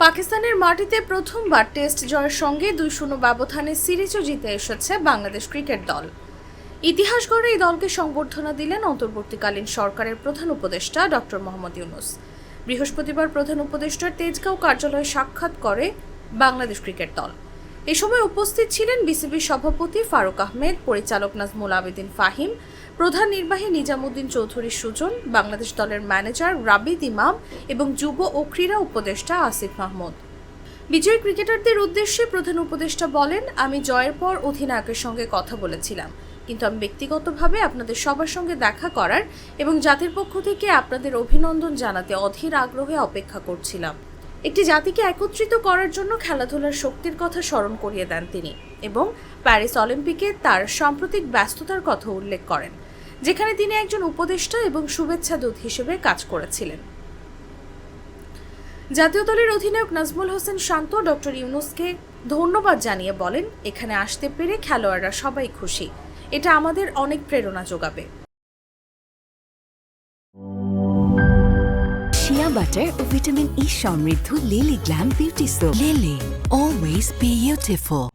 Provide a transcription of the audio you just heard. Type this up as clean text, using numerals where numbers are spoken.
পাকিস্তানের মাটিতে প্রথমবার টেস্ট জয়ের সঙ্গে 2-0 ব্যবধানে সিরিজও জিতে এসেছে বাংলাদেশ ক্রিকেট দল। ইতিহাস গড়ে এই দলকে সংবর্ধনা দিলেন অন্তর্বর্তীকালীন সরকারের প্রধান উপদেষ্টা ডক্টর মোহাম্মদ ইউনূস। বৃহস্পতিবার প্রধান উপদেষ্টার তেজগাঁও কার্যালয়ে সাক্ষাৎ করে বাংলাদেশ ক্রিকেট দল। এ সময় উপস্থিত ছিলেন বিসিবির সভাপতি ফারুক আহমেদ, পরিচালক নাজমুল আবেদিন ফাহিম, প্রধান নির্বাহী নিজামুদ্দিন চৌধুরী সুজন, বাংলাদেশ দলের ম্যানেজার রাবিদ ইমাম এবং যুব ও ক্রীড়া উপদেষ্টা আসিফ মাহমুদ। বিজয়ী ক্রিকেটারদের উদ্দেশ্যে প্রধান উপদেষ্টা বলেন, আমি জয়ের পর অধিনায়কের সঙ্গে কথা বলেছিলাম, কিন্তু আমি ব্যক্তিগতভাবে আপনাদের সবার সঙ্গে দেখা করার এবং জাতির পক্ষ থেকে আপনাদের অভিনন্দন জানাতে অধীর আগ্রহে অপেক্ষা করছিলাম। একটি জাতিকে একত্রিত করার জন্য খেলাধুলার শক্তির কথা স্মরণ করিয়ে দেন তিনি এবং প্যারিস অলিম্পিকে তার সাম্প্রতিক ব্যস্ততার কথা উল্লেখ করেন, যেখানে তিনি একজন উপদেষ্টা এবং শুভেচ্ছা দূত হিসেবে কাজ করেছিলেন। জাতীয় দলের অধিনায়ক নাজমুল হোসেন শান্ত ডক্টর ইউনূসকে ধন্যবাদ জানিয়ে বলেন, এখানে আসতে পেরে খেলোয়াড়রা সবাই খুশি, এটা আমাদের অনেক প্রেরণা যোগাবে। শিয়া বাটার ও ভিটামিন ই সমৃদ্ধ lily glam beauty soap. Lily, always beautiful.